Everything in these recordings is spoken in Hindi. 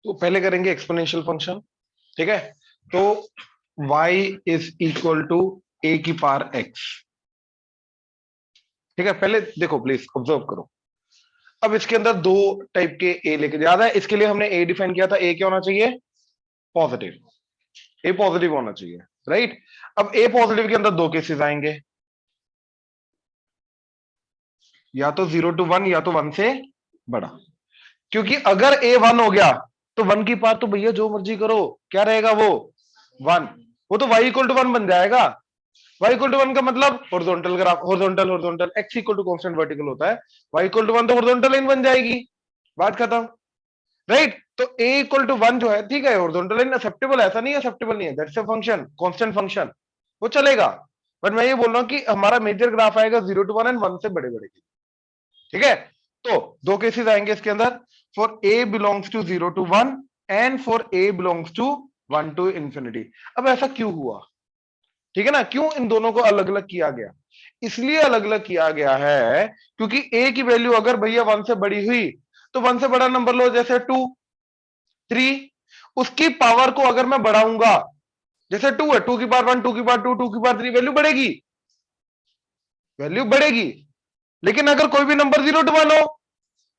तो पहले करेंगे एक्सपोनेंशियल फंक्शन, ठीक है। तो y is equal to A की पावर x, ठीक है। पहले देखो, प्लीज ऑब्जर्व करो। अब इसके अंदर दो टाइप के ए लेके याद है, इसके लिए हमने ए डिफाइन किया था। ए क्या होना चाहिए? पॉजिटिव। ए पॉजिटिव होना चाहिए, राइट। अब ए पॉजिटिव के अंदर दो केसेस आएंगे, या तो 0 to 1 या तो 1 से बड़ा। क्योंकि अगर ए 1 हो गया तो 1 की पावर तो भैया जो मर्जी करो, क्या रहेगा वो? 1। वो तो y इक्वल टू 1 बन जाएगा। y इक्वल टू 1 का मतलब horizontal graph, horizontal horizontal, x equal to constant vertical होता है। y इक्वल टू 1 तो हॉरिजॉन्टल लाइन बन जाएगी, बात खत्म, राइट। तो a इक्वल टू 1 जो है, ठीक है, हॉरिजॉन्टल लाइन एक्सेप्टेबल, ऐसा नहीं एक्सेप्टेबल नहीं है, that's a function, constant function, वो चलेगा। बट मैं ये बोल रहा हूं कि हमारा मेजर ग्राफ आएगा 0 to 1 एंड 1 से बड़े बड़े, ठीक है। तो दो केसेस आएंगे इसके अंदर, for a belongs to 0 to 1 and for a belongs to 1 to infinity। अब ऐसा क्यों हुआ? ठीक है ना, क्यों इन दोनों को अलग अलग किया गया? इसलिए अलग अलग किया गया है क्योंकि ए की वैल्यू अगर भैया 1 से बड़ी हुई तो 1 से बड़ा नंबर लो, जैसे 2, 3, उसकी पावर को अगर मैं बढ़ाऊंगा, जैसे 2 है, 2 की पावर 1, 2 की पावर 2, 2 की पावर 3, वैल्यू बढ़ेगी, वैल्यू बढ़ेगी। लेकिन अगर कोई भी नंबर 0 to 1 हो,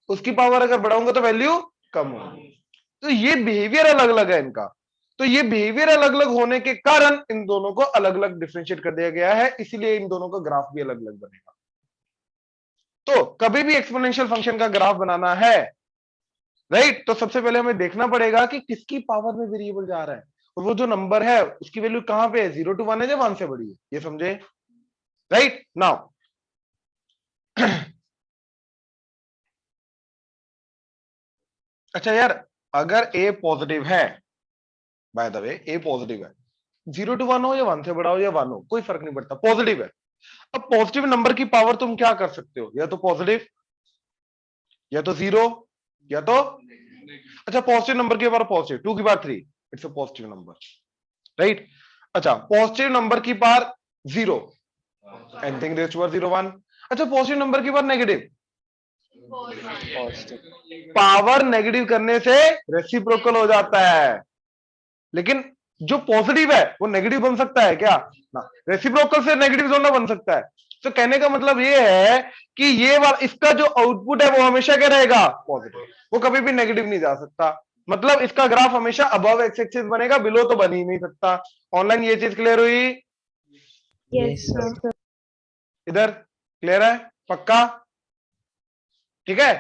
उसकी पावर अगर बढ़ाऊंगा तो वैल्यू कम होगी। तो ये बिहेवियर अलग अलग है इनका। तो ये बिहेवियर अलग अलग होने के कारण इन दोनों को अलग अलग डिफरेंशिएट कर दिया गया है, इसीलिए इन दोनों का ग्राफ भी अलग अलग बनेगा। तो कभी भी एक्सपोनेंशियल फंक्शन का ग्राफ बनाना है, राइट, तो सबसे पहले हमें देखना पड़ेगा कि किसकी पावर में वेरिएबल जा रहा है, और वो जो नंबर है उसकी वैल्यू कहां पे है, 0 to 1 है या 1 से बड़ी है, ये समझे, राइट नाउ। अच्छा यार, अगर ए पॉजिटिव है, by the way A positive है, 0 to 1 हो या 1 से बड़ा हो या 1 हो, कोई फर्क नहीं पड़ता, पॉजिटिव है। अब पॉजिटिव नंबर की पावर तुम क्या कर सकते हो, या तो पॉजिटिव, या तो 0, या तो, अच्छा पॉजिटिव नंबर की पावर पॉजिटिव, 2 की power 3, it's a positive number, right. अच्छा पॉजिटिव नंबर की power 0, anything raised to power 0 1। अच्छा पॉजिटिव नंबर की power negative, positive. Power negative करने से रेसिप्रोकल हो जाता है, लेकिन जो पॉजिटिव है वो नेगेटिव बन सकता है क्या? ना, रेसिप्रोकल से नेगेटिव जोन बन सकता है। तो कहने का मतलब ये है कि ये इसका जो आउटपुट है वो हमेशा क्या रहेगा? पॉजिटिव, वो कभी भी नेगेटिव नहीं जा सकता। मतलब इसका ग्राफ हमेशा अबव एक्स एक्सिस बनेगा, बिलो तो बन ही नहीं सकता। ऑनलाइन ये चीज क्लियर हुई? Yes yes sir. सर। इधर क्लियर है? पक्का? ठीक है,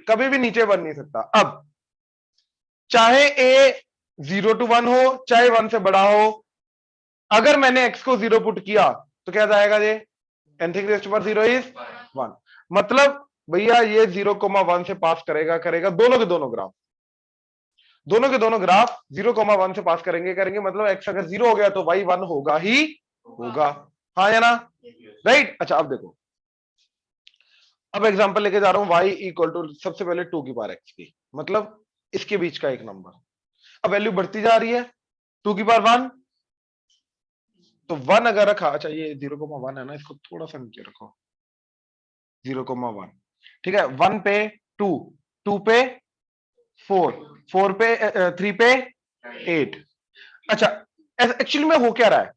कभी भी नीचे बन नहीं सकता। अब चाहे ए 0 to 1 हो चाहे 1 से बड़ा हो, अगर मैंने x को 0 पुट किया तो क्या जाएगा ये? Anything raise to power 0 is 1। मतलब भैया ये 0, 1 से पास करेगा करेगा, दोनों के दोनों ग्राफ, दोनों के दोनों ग्राफ 0, 1 से पास करेंगे करेंगे। मतलब x अगर 0 हो गया तो y 1 होगा ही होगा, हाँ या ना, राइट। अच्छा अब देखो, अब एग्जांपल लेके जा रहा हूं, y इक्वल टू सबसे पहले 2 की पावर x की, मतलब इसके बीच का एक नंबर। अब वैल्यू बढ़ती जा रही है, 2 की पावर 1, तो 1 अगर रखा, अच्छा ये 0, 1 है ना, इसको थोड़ा सा नीचे रखो, 0, 1, ठीक है। 1 पे 2, 2 पे 4, 4 पे 3 पे 8। अच्छा एक्चुअली में हो क्या रहा है,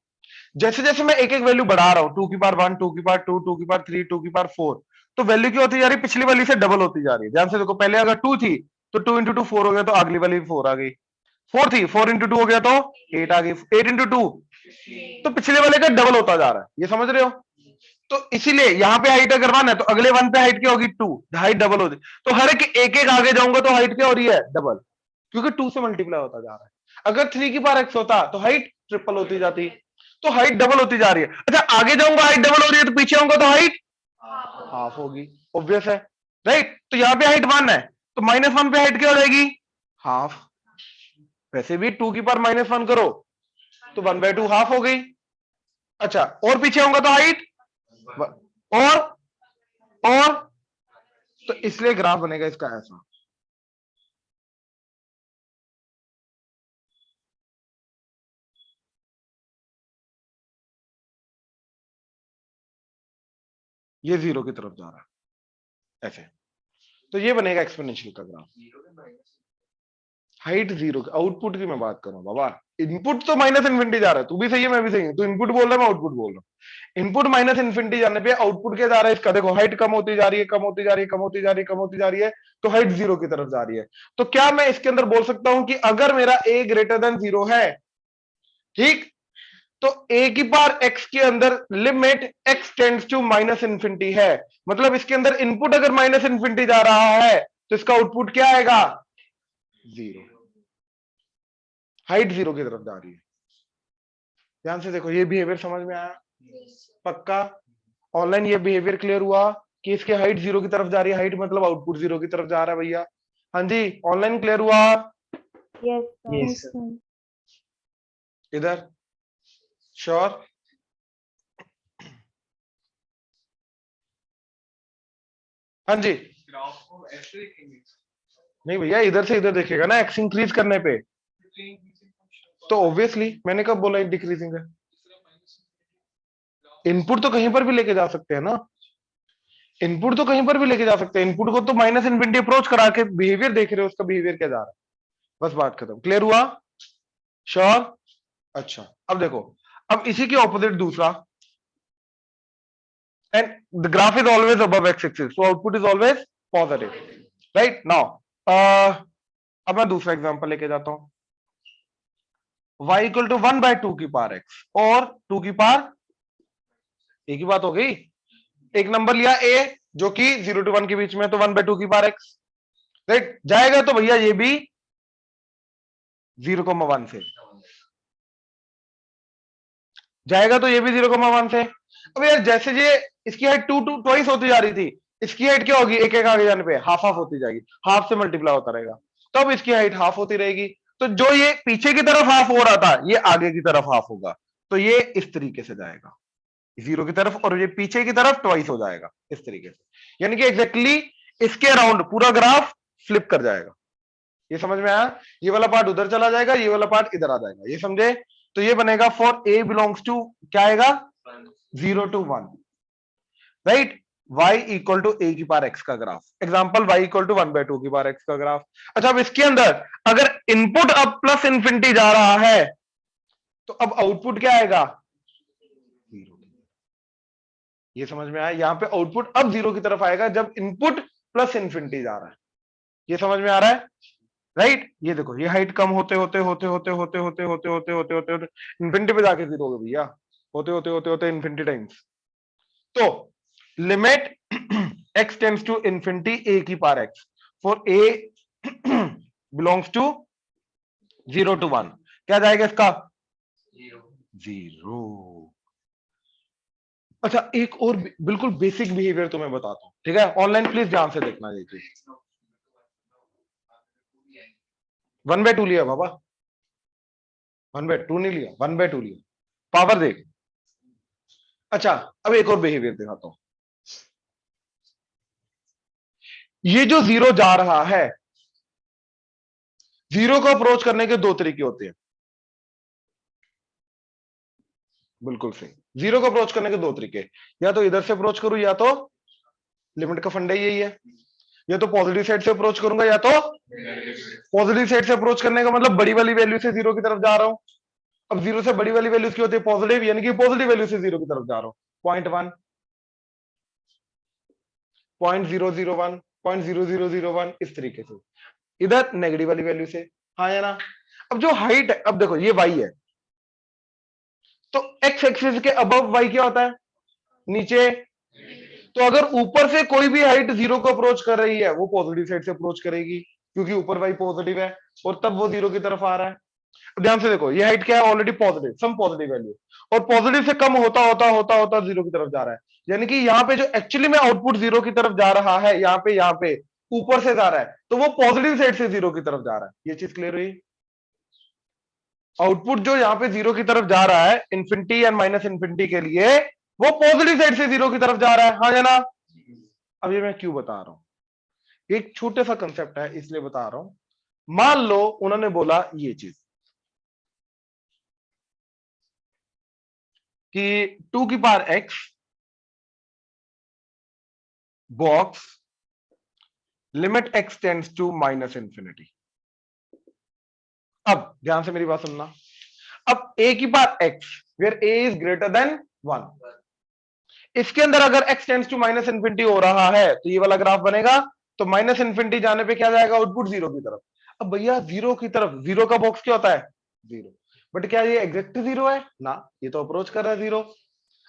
जैसे जैसे मैं एक एक वैल्यू बढ़ा रहा हूं, 2 की पावर 1, 2 की पावर 2, 2 की पावर 3, 2 की पावर 4, तो वैल्यू क्या होती जा रही है? पिछली वाली से डबल होती जा रही है। ध्यान से देखो, पहले अगर 2 थी तो 2 इंटू 2 4 हो गया, तो अगली वाली 4 आ गई। 4 थी, 4 इंटू 2 हो गया तो 8 आ गई, 8 इंटू 2, तो पिछले वाले का डबल होता जा रहा है, ये समझ रहे हो? तो इसीलिए यहां पे हाइट अगर 1 है तो अगले 1 पे हाइट क्या होगी? 2, हाइट डबल होती। तो हर एक एक आगे जाऊंगा तो हाइट क्या हो रही है? डबल, क्योंकि 2 से मल्टीप्लाई होता जा रहा है। अगर 3 की पावर x होता तो हाइट ट्रिपल होती जाती, तो हाइट डबल होती जा रही है। अच्छा आगे जाऊंगा हाइट डबल हो रही है, तो पीछे आऊंगा तो हाइट हाफ होगी, ऑब्वियस है, राइट। तो यहां पे हाइट 1 है तो -1 पे हाइट क्या हो जाएगी? हाफ। वैसे भी 2 की पावर -1 करो तो 1/2 हाफ हो गई। अच्छा और पीछे आऊंगा तो हाइट और और तो इसलिए ग्राफ बनेगा इसका ऐसा। ये 0 की तरफ जा रहा है ऐसे, तो ये बनेगा एक्सपोनेंशियल का ग्राफ। हाइट जीरो, आउटपुट की मैं बात कर रहा हूँ बाबा। इनपुट तो माइनस इन्फिनिटी जा रहा है, तू भी सही है मैं भी सही हूँ, तू इनपुट बोल रहा है मैं आउटपुट बोल रहा हूँ। इनपुट माइनस इन्फिनिटी जाने पे आउटपुट क्या जा रहा है इसका, देखो हाइट कम होती जा रही है, कम होती जा रही है, कम होती जा रही है, कम होती जा रही है, तो हाइट जीरो की तरफ जा रही है। तो क्या मैं इसके अंदर बोल सकता हूं कि अगर मेरा a ग्रेटर देन जीरो है, ठीक, तो a की पावर x के अंदर limit x tends to minus infinity है, मतलब इसके अंदर इनपुट अगर माइनस इन्फिनिटी जा रहा है तो इसका आउटपुट क्या आएगा, जीरो। हाइट जीरो की तरफ जा रही है। ध्यान से देखो, ये बिहेवियर समझ में आया पक्का? ऑनलाइन ये बिहेवियर क्लियर हुआ कि इसके हाइट जीरो की तरफ जा रही है, हाइट मतलब आउटपुट जीरो की तरफ जा रहा है भैया। हाँ जी, ऑनलाइन क्लियर हुआ? Yes, sir. Yes, Yes, sir. sir. इधर श्योर? हाँ जी, ग्राफ को ऐसे देखेंगे नहीं भैया इधर से इधर देखेगा ना, एक्स इंक्रीज करने पे तो ऑब्वियसली मैंने कब बोला डिक्रीजिंग है। इनपुट तो कहीं पर भी लेके जा सकते हैं ना, इनपुट तो कहीं पर भी लेके जा सकते हैं, इनपुट को तो माइनस इन्फिनिटी अप्रोच करा के बिहेवियर देख रहे हो, उसका बिहेवियर क्या जा रहा है, बस बात खत्म। क्लियर हुआ? श्योर? अच्छा, अब देखो, अब इसी के ऑपोजिट दूसरा, and the graph is always above x axis, so output is always positive, right? Now अब मैं दूसरा एग्जांपल लेके जाता हूं, y इक्वल टू 1/2 की पावर x और 2 की पावर, एक ही बात हो गई। एक नंबर लिया a जो कि 0 to 1 के बीच में, तो 1/2 की पावर x, राइट? जाएगा तो भैया ये भी 0,1 से जाएगा, तो ये भी 0,1 से। अब यार जैसे ये इसकी हाइट टू ट्वाइस होती जा रही थी, इसकी हाइट क्या होगी, एक एक आगे जाने पे हाफ हाफ होती जाएगी, हाफ से मल्टीप्लाई होता रहेगा, तब इसकी हाइट हाफ होती रहेगी। तो जो ये पीछे की तरफ हाफ हो रहा था ये आगे की तरफ हाफ होगा, तो ये इस तरीके से जाएगा जीरो की तरफ, और ये पीछे की तरफ ट्वाइस हो जाएगा इस तरीके से, यानी कि एग्जैक्टली इसके अराउंड पूरा ग्राफ फ्लिप कर जाएगा। ये समझ में आया? ये वाला पार्ट उधर चला जाएगा, ये वाला पार्ट इधर आ जाएगा, ये समझे? तो ये बनेगा फॉर ए बिलोंग्स टू क्या आएगा, 0 to 1, right? y equal to A की पावर x का graph, example y equal to 1/2 की पावर x का ग्राफ। अच्छा, अब इसके अंदर अगर इनपुट अब प्लस इन्फिनिटी जा रहा है तो अब आउटपुट क्या आएगा, जीरो। ये समझ में आया? यहां पे आउटपुट अब जीरो की तरफ आएगा जब इनपुट प्लस इन्फिनिटी जा रहा है। ये समझ में आ रहा है, राइट? ये देखो, ये हाइट कम होते होते होते होते होते होते होते होते होते होते होते इन्फिनिटी पे जाके जीरो हो गया भैया, होते होते होते होते इन्फिनिटी टाइम्स। तो limit x tends to infinity a की power x for a belongs to 0 to 1, क्या जाएगा इसका, जीरो। अच्छा, एक और बिल्कुल बेसिक बिहेवियर तुम्हें बताता हूं, ठीक है? ऑनलाइन प्लीज ध्यान से देखना ये चीज। 1/2 लिया बाबा, 1/2 नहीं लिया, 1/2 लिया, पावर देख। अच्छा, अब एक और बिहेवियर दिखाता हूं। ये जो जीरो जा रहा है, जीरो को अप्रोच करने के दो तरीके होते हैं, बिल्कुल सही। जीरो को अप्रोच करने के दो तरीके, या तो इधर से अप्रोच करूं, या तो लिमिट का फंडा यही है, या तो पॉजिटिव साइड से अप्रोच करूंगा, या तो पॉजिटिव साइड से अप्रोच करने का मतलब बड़ी वाली वैल्यू से जीरो की तरफ जा रहा हूं। अब जीरो से बड़ी वाली वैल्यू की होती है पॉजिटिव, यानी कि पॉजिटिव वैल्यू से जीरो की तरफ जा रहा हूं, 0.1, 0.001, 0.0001, इस तरीके से। इधर नेगेटिव वाली वैल्यू से, हाँ या ना? अब जो हाइट है, अब देखो ये y है, तो x एक्सिस के अबव y क्या होता है, नीचे। तो अगर ऊपर से कोई भी हाइट जीरो को अप्रोच कर रही है वो पॉजिटिव साइड से अप्रोच करेगी, क्योंकि ऊपर y पॉजिटिव है और तब वो जीरो की तरफ आ रहा है। ध्यान से देखो, ये हाइट क्या है, already positive, some positive value, और पॉजिटिव से कम होता होता होता होता जीरो की तरफ जा रहा है, यानी कि यहाँ पे जो एक्चुअली में आउटपुट जीरो की तरफ जा रहा है, यहाँ पे ऊपर से जा रहा है, तो वो पॉजिटिव साइड से जीरो की तरफ जा रहा है। ये चीज क्लियर हुई? आउटपुट जो यहाँ पे जीरो की तरफ जा रहा है इन्फिनिटी एंड माइनस इन्फिनिटी के लिए, वो पॉजिटिव साइड से जीरो की तरफ जा रहा है, हाँ या ना? अब ये मैं क्यों बता रहा हूं, एक छोटा सा कंसेप्ट है इसलिए बता रहा हूं। मान लो उन्होंने बोला ये चीज कि 2 की power x box limit x tends to minus infinity, अब ध्यान से मेरी बात सुनना, अब a की power x where a is greater than 1, इसके अंदर अगर x tends to minus infinity हो रहा है तो ये वाला ग्राफ बनेगा, तो माइनस इन्फिनिटी जाने पे क्या जाएगा, आउटपुट जीरो की तरफ। अब भैया जीरो की तरफ, जीरो का बॉक्स क्या होता है, जीरो, बट क्या ये एग्जैक्ट जीरो है ना, ये तो अप्रोच कर रहा है जीरो।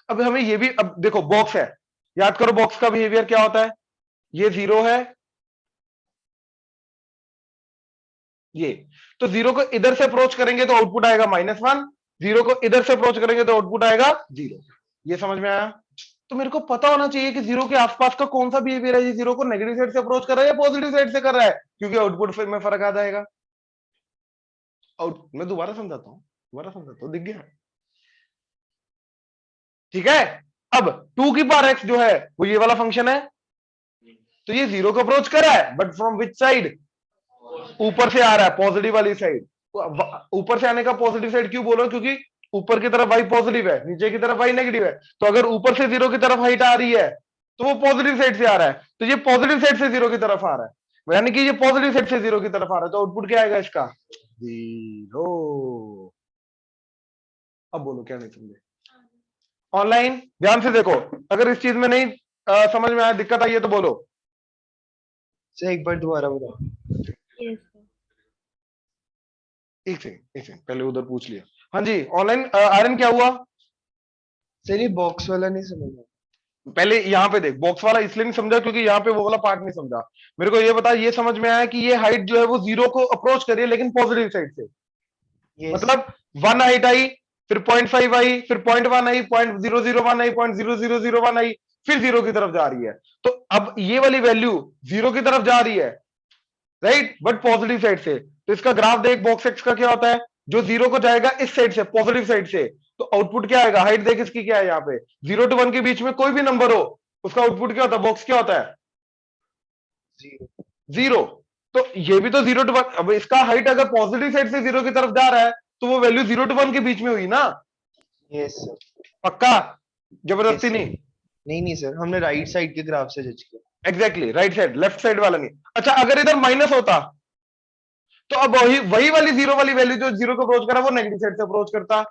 अब हमें ये भी, अब देखो बॉक्स है, याद करो बॉक्स का बिहेवियर क्या होता है, ये जीरो है, ये तो जीरो को इधर से अप्रोच करेंगे तो आउटपुट आएगा -1, जीरो को इधर से अप्रोच करेंगे तो आउटपुट आएगा जीरो। ये समझ में आया? तो मेरे को पता होना चाहिए कि जीरो के आसपास का कौन सा बिहेवियर है, ये जीरो को नेगेटिव साइड से अप्रोच कर रहा है या पॉजिटिव साइड से कर रहा है, क्योंकि आउटपुट में फर्क आ जाएगा। मैं दोबारा समझाता हूं, दिख गया? ठीक है, अब 2 की पावर x जो है वो ये वाला फंक्शन है, तो ये जीरो को अप्रोच कर रहा है, बट फ्रॉम विच साइड, ऊपर से आ रहा है, पॉजिटिव वाली साइड। ऊपर से आने का पॉजिटिव साइड क्यों बोल रहा हूं, क्योंकि ऊपर की तरफ y पॉजिटिव है, नीचे की तरफ y नेगेटिव है, तो अगर ऊपर से जीरो की तरफ हाइट आ रही है तो वो पॉजिटिव साइड से आ रहा है, तो ये पॉजिटिव साइड से जीरो की तरफ आ रहा है, यानी कि ये पॉजिटिव साइड से जीरो की तरफ आ रहा है, तो आउटपुट क्या आएगा इसका, जीरो। अब बोलो क्या नहीं समझे? ऑनलाइन ध्यान से देखो, अगर इस चीज में नहीं समझ में आया, दिक्कत आई है तो बोलो। सर एक बार दोबारा बताओ। Yes, sir. एक सेकंड पहले उधर पूछ लिया। हाँ जी ऑनलाइन आर्यन क्या हुआ? सर ये बॉक्स वाला नहीं समझ में। पहले यहाँ पे देख, बॉक्स वाला इसलिए नहीं समझा क्योंकि यहाँ पे वो वाला पार्ट नहीं समझा। मेरे को ये बता, ये समझ में आया कि ये हाइट जो है वो जीरो को अप्रोच कर रही है लेकिन पॉजिटिव साइड से, Yes. मतलब 1 हाइट आई, फिर 0.5 आई, फिर 0.1 आई, 0.001 आई, 0.0001 आई, फिर जीरो की तरफ जा रही है। तो अब ये वाली वैल्यू जीरो की तरफ जा रही है, राइट, बट पॉजिटिव साइड से। तो इसका ग्राफ देख, बॉक्स एक्स का क्या होता है, जो जीरो को जाएगा इस साइड से, पॉजिटिव साइड से, तो आउटपुट क्या आएगा, हाइट देख इसकी क्या है, यहाँ पे 0 to 1 के बीच में कोई भी नंबर हो उसका आउटपुट क्या होता है, बॉक्स क्या होता है, जीरो। तो ये भी तो 0 to 1, अब इसका हाइट अगर पॉजिटिव साइड से जीरो की तरफ जा रहा है तो वो वैल्यू 0 to 1 के बीच में हुई ना, यस सर। पक्का, जबरदस्ती Yes, sir. नहीं। नहीं सर, हमने राइट साइड के ग्राफ से जज किया। Exactly right side, left side वाला नहीं। अच्छा अगर इधर माइनस होता तो अब वही वाली जीरो वाली वैल्यू जो जीरो को अप्रोच करा वो नेगेटिव साइड से अप्रोच करता,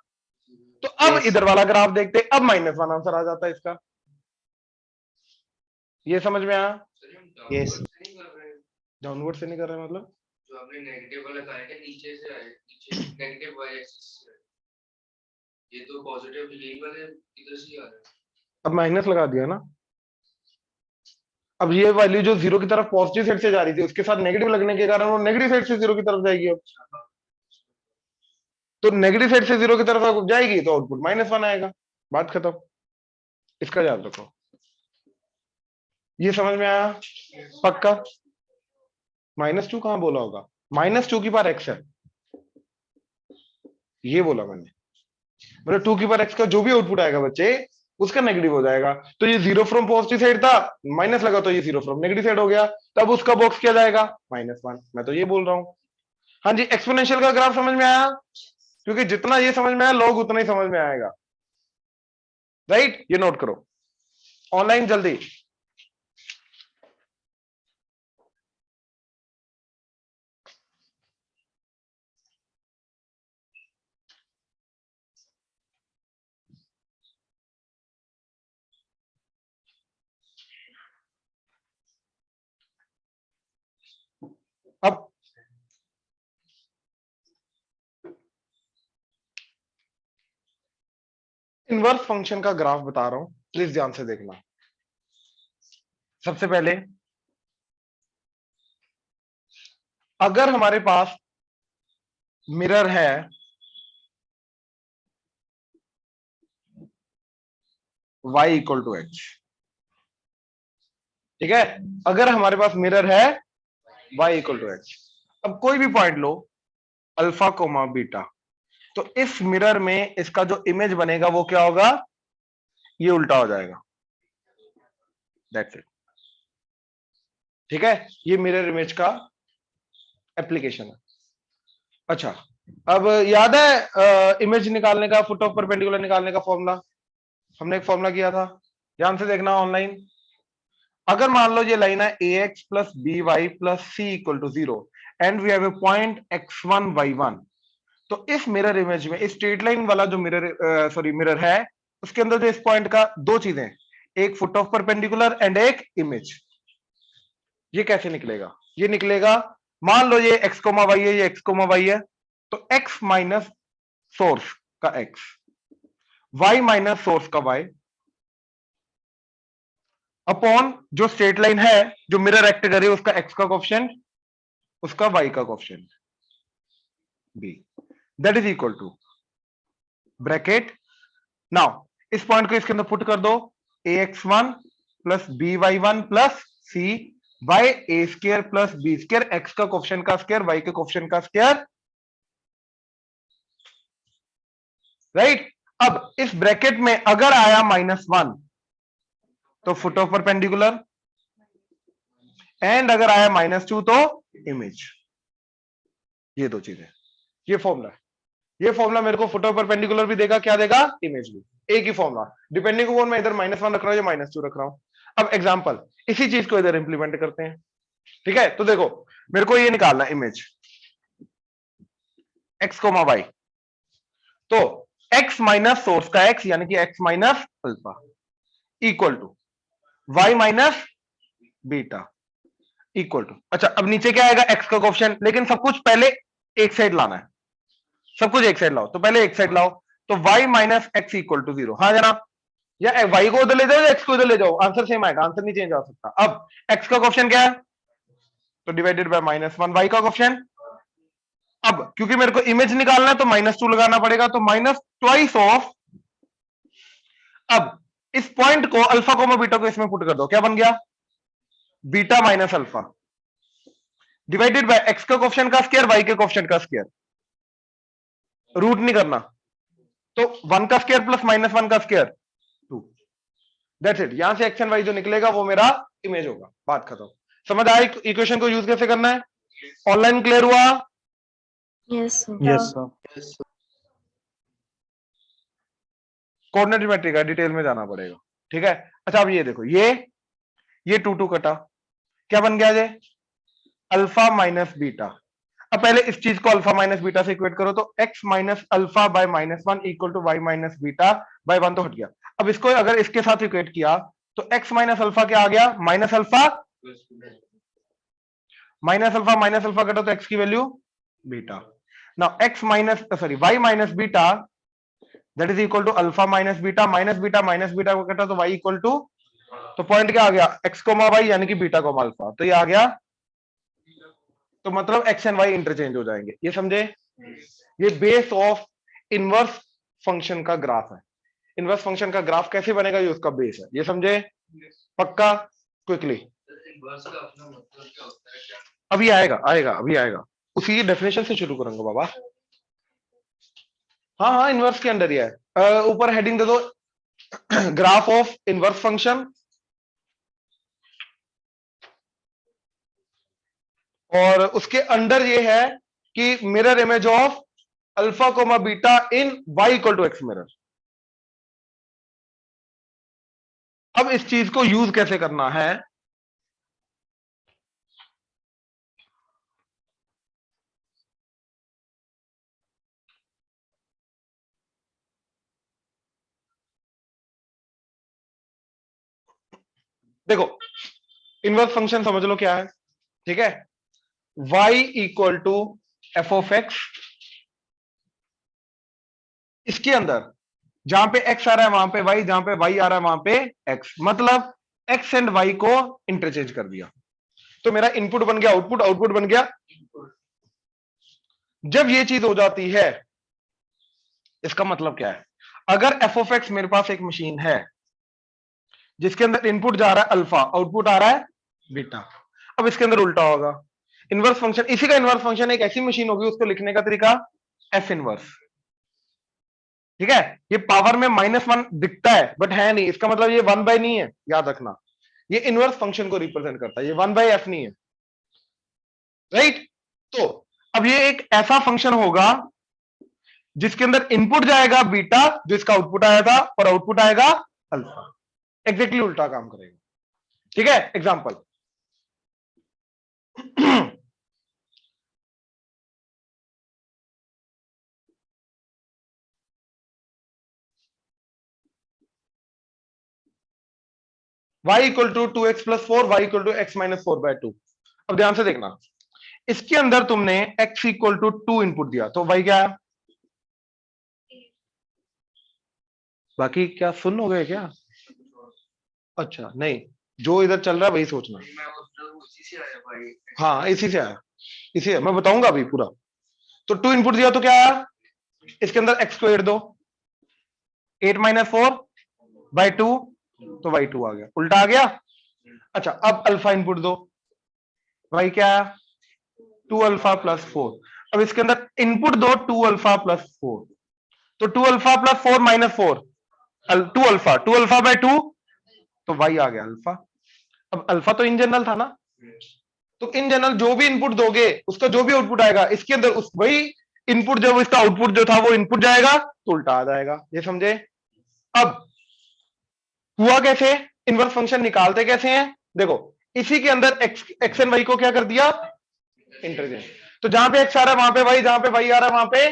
तो अब Yes. इधर वाला ग्राफ देखते, अब -1 आंसर आ जाता है इसका। ये समझ में आया? Yes. डाउनवर्ड से नहीं कर रहे मतलब, जो आपने नेगेटिव वाला कहा है कि नीचे से आए, नीचे नेगेटिव वाई एक्सिस से, ये तो पॉजिटिव यही वाले इधर से ही आ रहा है। अब माइनस लगा दिया ना, अब ये वैल्यू जो जीरो की तरफ पॉजिटिव साइड से जा रही थी उसके साथ नेगेटिव लगने के कारण वो नेगेटिव साइड से जीरो की तरफ जाएगी। अब तो नेगेटिव साइड से जीरो की तरफ जाएगी तो आउटपुट -1 आएगा, बात खत्म। इसका याद रखो, ये समझ में आया? पक्का? -2 कहां बोला होगा, -2 की पावर x है, ये बोला मैंने, मतलब 2 की पावर x का जो भी आउटपुट आएगा बच्चे उसका नेगेटिव हो जाएगा। तो ये जीरो फ्रॉम पॉजिटिव साइड था, माइनस लगा तो ये जीरो फ्रॉम नेगेटिव साइड हो गया, तब उसका बॉक्स क्या जाएगा, -1। मैं तो ये बोल रहा हूं। हाँ जी, एक्सपोनेंशियल का ग्राफ समझ में आया? क्योंकि जितना ये समझ में आया लोग उतना ही समझ में आएगा, राइट? ये नोट करो ऑनलाइन जल्दी। अब इनवर्स फंक्शन का ग्राफ बता रहा हूं, प्लीज ध्यान से देखना। सबसे पहले अगर हमारे पास मिरर है, y इक्वल टू h, ठीक है, अगर हमारे पास मिरर है y इक्वल टू h, अब कोई भी पॉइंट लो अल्फा कोमा बीटा, तो इस मिरर में इसका जो इमेज बनेगा वो क्या होगा, ये उल्टा हो जाएगा, दैट्स इट। ठीक है, ये मिरर इमेज का एप्लीकेशन है। अच्छा अब याद है इमेज निकालने का, फुट ऑफ परपेंडिकुलर निकालने का फॉर्मूला, हमने एक फॉर्मूला किया था, ध्यान से देखना ऑनलाइन। अगर मान लो ये लाइन है ax plus by plus c equal to 0 and we have a point x1 y1, तो इस मिरर इमेज में, इस स्ट्रेट लाइन वाला जो मिरर है, उसके अंदर जो इस पॉइंट का दो चीजें, एक फुट ऑफ परपेंडिकुलर एंड एक इमेज। ये कैसे निकलेगा? ये निकलेगा, मान लो ये x कोमा वाई है, ये x कोमा वाई है, तो x माइनस सोर्स का x, y माइनस सोर्स का y, अपॉन जो स्ट्रेट लाइन है जो मिरर एक्ट कर रही है, उसका x का कोएफिशिएंट, उसका y का coefficient b, that is equal to bracket. Now इस पॉइंट को इसके अंदर पुट कर दो, ax1 plus by1 plus c by A square plus B square, x का कोएफिशिएंट का स्क्वायर, y के कोएफिशिएंट का स्क्वायर, राइट। अब इस ब्रैकेट में अगर आया -1 तो फुट ऑफ परपेंडिकुलर, एंड अगर आया -2 तो इमेज। ये दो चीजें, ये फॉर्मूला है। ये फॉर्मूला मेरे को फुट ऑफ परपेंडिकुलर भी देगा, क्या देगा? इमेज भी। एक ही फॉर्मूला, डिपेंडिंग अपॉन मैं इधर -1 रख रहा हूं या -2 रख रहा हूं। अब एग्जांपल, इसी चीज को इधर इंप्लीमेंट करते हैं, ठीक है। तो देखो, मेरे को ये निकालना है इमेज x कोमा y, तो x माइनस सोर्स का x यानी कि x minus alpha equal to y minus beta equal to, अच्छा अब नीचे क्या आएगा? x का कोएफिशिएंट, लेकिन सब कुछ पहले एक साइड लाना है, सब कुछ एक साइड लाओ, तो पहले एक साइड लाओ, तो y minus x equal to 0। हाँ जनाब, या y को उधर ले जाओ या x को उधर ले जाओ, आंसर सेम आएगा, आंसर नहीं चेंज हो सकता। अब x का कोएफिशिएंट क्या है? तो डिवाइडेड बाय -1, y का कोएफिशिएंट। अब क्योंकि मेरे को इमेज निकालना है तो -2 लगाना पड़ेगा, तो माइनस ट्वाइस ऑफ, अब इस पॉइंट को अल्फा कोमा बीटा को इसमें पुट कर दो, क्या बन गया? Beta minus alpha divided by x का कोएफिशिएंट का स्क्वायर, y के कोएफिशिएंट का स्क्वायर, रूट नहीं करना, तो 1 का स्क्वायर प्लस -1 का स्क्वायर 2, दैट्स इट। यहां से x एंड y जो निकलेगा वो मेरा इमेज होगा, बात खत्म। समझ आया इक्वेशन को यूज कैसे करना है? ऑनलाइन क्लियर हुआ? Yes, sir. Yes, sir. Coordinate geometry का डिटेल में जाना पड़ेगा, ठीक है। अच्छा अब ये देखो, ये 2 कटा, क्या बन गया? ये अल्फा माइनस बीटा। अब पहले इस चीज को अल्फा माइनस बीटा से इक्वेट करो, तो x minus alpha by -1 equal to y minus beta by 1, तो हट गया। अब इसको अगर इसके साथ इक्वेट किया तो x माइनस अल्फा क्या आ गया? माइनस अल्फा कटा तो x की value beta. Now x minus sorry y minus beta that is equal to alpha minus beta minus beta को कटा तो y इक्वल टू, तो पॉइंट क्या आ गया? x कोमा y यानी कि बीटा कोमा अल्फा, तो ये आ गया, तो मतलब x एंड y इंटरचेंज हो जाएंगे, ये समझे? ये बेस ऑफ इनवर्स फंक्शन का ग्राफ है। इनवर्स फंक्शन का ग्राफ कैसे बनेगा, ये उसका बेस है, ये समझे? पक्का? क्विकली इनवर्स का अपना मतलब क्या होता है? क्या अभी आएगा, उसी डेफिनेशन से शुरू करूंगा बाबा। हाँ हाँ, इनवर्स के अंदर ही है। ऊपर हेडिंग दे दो, ग्राफ ऑफ इनवर्स फंक्शन, और उसके अंदर ये है कि mirror image of alpha comma beta in y equal to x mirror. अब इस चीज को यूज कैसे करना है? देखो, इनवर्स फंक्शन समझ लो क्या है, ठीक है। y equal to f of x, इसके अंदर जहां पे x आ रहा है वहां पे y, जहां पे y आ रहा है वहां पे x, मतलब x एंड y को इंटरचेंज कर दिया, तो मेरा इनपुट बन गया आउटपुट, आउटपुट बन गया। जब ये चीज हो जाती है, इसका मतलब क्या है? अगर एफ ऑफ एक्स मेरे पास एक मशीन है जिसके अंदर इनपुट जा रहा है अल्फा, आउटपुट आ रहा है बीटा, अब इसके अंदर उल्टा होगा। इनवर्स फंक्शन, इसी का इनवर्स फंक्शन एक ऐसी मशीन होगी, उसको लिखने का तरीका एफ इनवर्स, ठीक है। ये पावर में -1 दिखता है बट है नहीं, इसका मतलब ये 1/, नहीं है, याद रखना। ये इनवर्स फंक्शन को रिप्रेजेंट करता है, ये 1/f नहीं है, राइट। तो अब ये एक ऐसा फंक्शन होगा जिसके अंदर इनपुट जाएगा बीटा, जो इसका आउटपुट आया था, और आउटपुट आएगा अल्फा, एग्जैक्टली उल्टा काम करेगा, ठीक है। Example, y equal to 2x+4, y equal to x-4/2। अब ध्यान से देखना, इसके अंदर तुमने x इक्वल टू 2 इनपुट दिया, तो y क्या है? बाकी क्या सुन हो गए क्या? अच्छा नहीं, जो इधर चल रहा है वही सोचना। मैं मतलब उसी से आया भाई। हाँ इसी से आया, इसी है, मैं बताऊंगा अभी पूरा। तो 2 इनपुट दिया तो क्या आया? इसके अंदर x² दो, 8-4/2, तो y2 आ गया, उल्टा आ गया। अच्छा अब अल्फा इनपुट दो, y क्या है? 2α+4। अब इसके अंदर इनपुट दो 2α+4, तो 2α+4 -4, 2α 2α/2, तो y आ गया अल्फा। अब अल्फा तो इन जनरल था ना, तो इन जनरल जो भी इनपुट दोगे उसका जो भी आउटपुट आएगा इसके अंदर उस वही इनपुट, जब इसका आउटपुट जो था वो इनपुट जाएगा तो उल्टा आ जाएगा, ये समझे? अब हुआ कैसे, इनवर्स फंक्शन निकालते कैसे हैं? देखो, इसी के अंदर एक्स एंड वाई को क्या कर दिया? इंटरचेंज। तो जहां पे एक्स आ रहा है वहां पे वाई, जहां पे वाई आ रहा है वहां पे,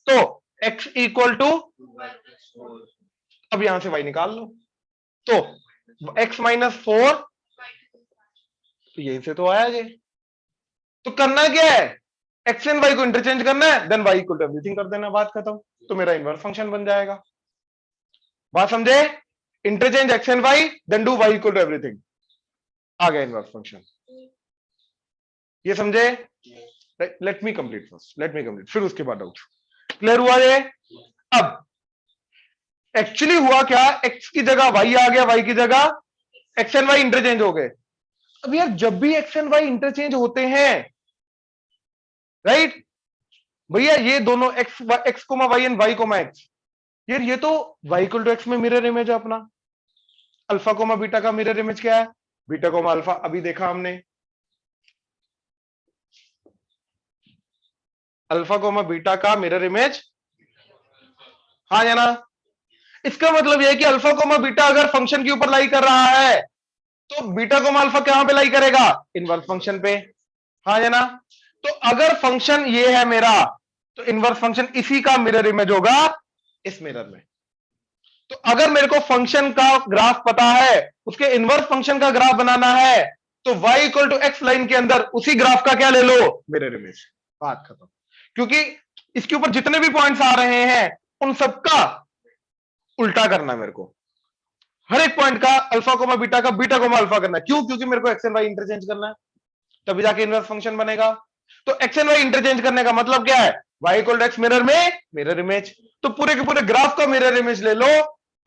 तो एक्स इक्वल टू, अब यहां से वाई निकाल लो, तो x-4, तो यही से तो आया ये। तो करना क्या है, एक्स एंड वाई को इंटरचेंज करना है, then y equal to everything कर देना, बात खत्म। तो मेरा इनवर्स फंक्शन बन जाएगा। बात समझे? Interchange X and Y, then do Y equal to everything, आ गया इनवर्स फंक्शन। ये समझे? Let me complete first, let me complete, फिर उसके बाद डाउट। क्लियर हुआ ये? अब एक्चुअली हुआ क्या, एक्स की जगह वाई आ गया, वाई की जगह एक्स एंड वाई इंटरचेंज हो गए। अब यार जब भी एक्स एंड वाई इंटरचेंज होते हैं, राइट भैया, ये दोनों x comma y and y comma x, यार ये तो वाई इक्वल टू एक्स में मिरर इमेज है अपना। अल्फा कोमा बीटा का मिरर इमेज क्या है? बीटा कोमा अल्फा, अभी देखा हमने। अल्फा कोमा बीटा का मिरर इमेज, हाँ या ना? इसका मतलब यह है कि अल्फा कोमा बीटा अगर फंक्शन के ऊपर लाई कर रहा है तो बीटा कोमा अल्फा कहां पे लाई करेगा? इनवर्स फंक्शन पे, हाँ या ना? तो अगर फंक्शन ये है मेरा, तो इनवर्स फंक्शन इसी का मिरर इमेज होगा इस मिरर में। तो अगर मेरे को फंक्शन का ग्राफ पता है, उसके इनवर्स फंक्शन का ग्राफ बनाना है, तो y equal to x line के अंदर उसी ग्राफ का क्या ले लो? मिरर इमेज, बात खत्म। क्योंकि इसके ऊपर जितने भी पॉइंट्स आ रहे हैं उन सबका उल्टा करना है मेरे को, हर एक पॉइंट का अल्फा कोमा बीटा का बीटा कोमा अल्फा करना है। क्यों? क्योंकि मेरे को एक्स एंड वाई इंटरचेंज करना है, तभी जाके इनवर्स फंक्शन बनेगा। तो एक्स एंड वाई इंटरचेंज करने का मतलब क्या है? Y equal to x mirror में मिरर इमेज, तो पूरे के पूरे ग्राफ का मिरर इमेज ले लो,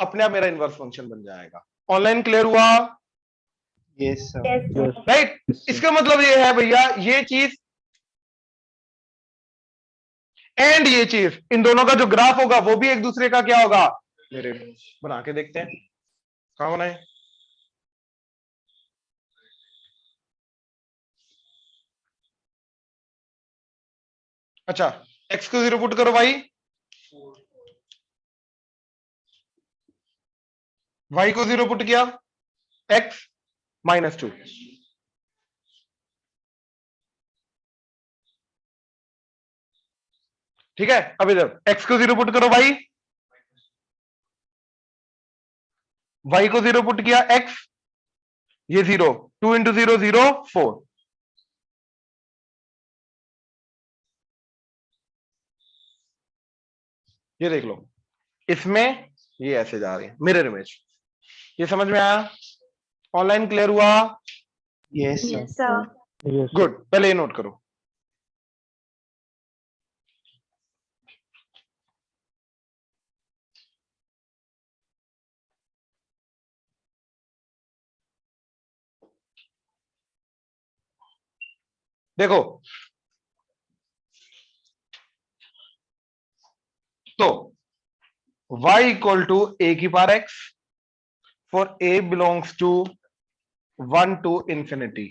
अपने आप मेरा इनवर्स फंक्शन बन जाएगा। ऑनलाइन क्लियर हुआ? Yes sir. राइट, इसका मतलब ये है भैया, ये चीज एंड ये चीज, इन दोनों का जो ग्राफ होगा वो भी एक दूसरे का क्या होगा? Mirror image. बना के देखते हैं, कहां बनाए? अच्छा, एक्स को 0 पुट करो भाई, वाई को 0 पुट किया, एक्स -2, ठीक है। अब इधर एक्स को 0 पुट करो भाई, वाई को 0 पुट किया, एक्स, ये 0, 2 इंटू 0 0, 4, ये देख लो, इसमें ये ऐसे जा रही है मिरर इमेज। ये समझ में आया? ऑनलाइन क्लियर हुआ? Yes sir. Yes, sir. Good, पहले ये नोट करो। देखो, तो y इक्वल टू a की power x for a belongs to 1 to infinity,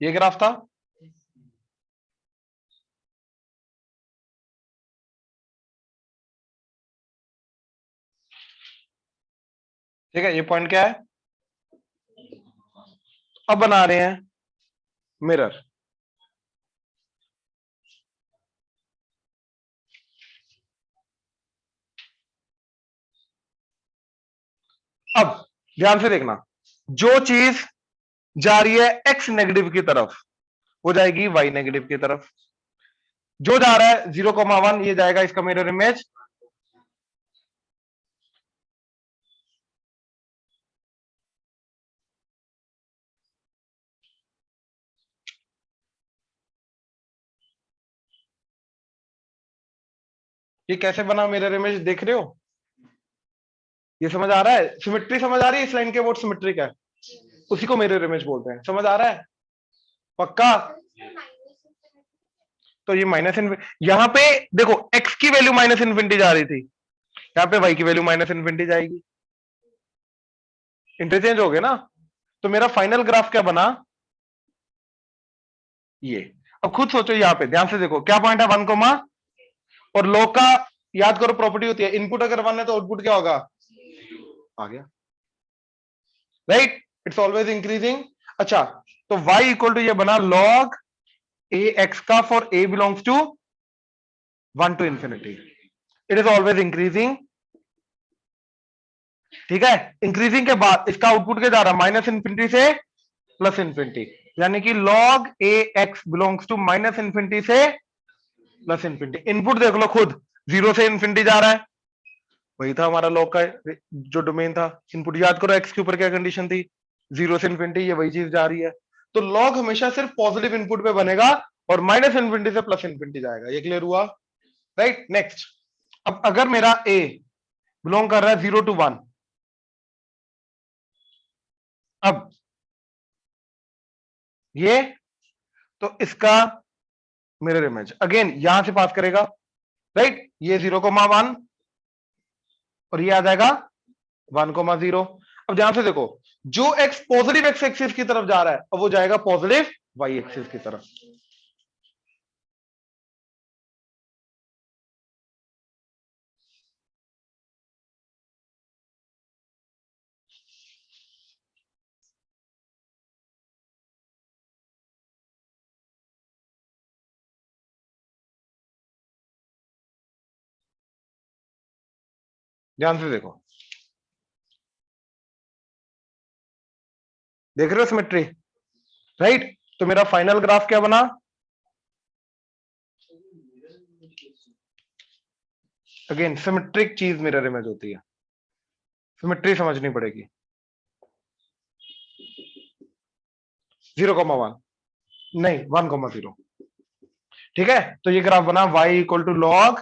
ये ग्राफ था। ठीक है, ये पॉइंट क्या है? अब बना रहे हैं मिरर। अब ध्यान से देखना, जो चीज जा रही है एक्स नेगेटिव की तरफ वो जाएगी वाई नेगेटिव की तरफ, जो जा रहा है 0,1 ये जाएगा इसका मिरर इमेज, ये कैसे बना मिरर इमेज देख रहे हो, ये समझ आ रहा है, सिमेट्री समझ आ रही है, इस लाइन के बोर्ड सिमेट्रिक है, उसी को मिरर इमेज बोलते हैं, समझ आ रहा है पक्का। तो ये माइनस यहां पे देखो x की वैल्यू माइनस इन्फिनिटी जा रही थी, यहाँ पे y की वैल्यू माइनस इन्फिनिटी जाएगी, इंटरचेंज हो गया ना। तो मेरा फाइनल ग्राफ क्या बना ये। अब खुद सोचो, यहाँ पे ध्यान से देखो क्या पॉइंट है 1 कोमा, और लॉग का याद करो प्रॉपर्टी होती है, इनपुट अगर 1 है तो आउटपुट क्या होगा, आ गया राइट, इट्स ऑलवेज इंक्रीजिंग। अच्छा तो y इक्वल टू ये बना log a x का for a belongs to 1 to infinity, it is always increasing. ठीक है, इंक्रीजिंग के बाद इसका आउटपुट क्या जा रहा है, माइनस इन्फिनिटी से प्लस इन्फिनिटी, यानी कि log a x belongs to minus infinity से प्लस इन्फिनिटी। इनपुट देख लो खुद, 0 से इन्फिनिटी जा रहा है, वही था हमारा लॉग का जो डोमेन था। इनपुट याद करो x के ऊपर क्या कंडीशन थी, 0 से इन्फिनिटी, ये वही चीज जा रही है। तो लॉग हमेशा सिर्फ पॉजिटिव इनपुट पे बनेगा और माइनस इन्फिनिटी से प्लस इन्फिनिटी जाएगा, ये क्लियर हुआ राइट। नेक्स्ट, अब अगर मेरा a बिलोंग कर रहा है 0 to 1, अब ये तो इसका मिरर इमेज अगेन यहां से पास करेगा राइट, ये 0,1 और ये आ जाएगा 1,0। अब ध्यान से देखो, जो x पॉजिटिव x एक्सिस की तरफ जा रहा है अब वो जाएगा पॉजिटिव y एक्सिस की तरफ। ध्यान से देखो, देख रहे हो सिमेट्री राइट। तो मेरा फाइनल ग्राफ क्या बना, अगेन सिमेट्रिक चीज मिरर इमेज होती है, सिमेट्री समझनी पड़ेगी। 0,1 नहीं 1,0, ठीक है। तो ये ग्राफ बना y equal to log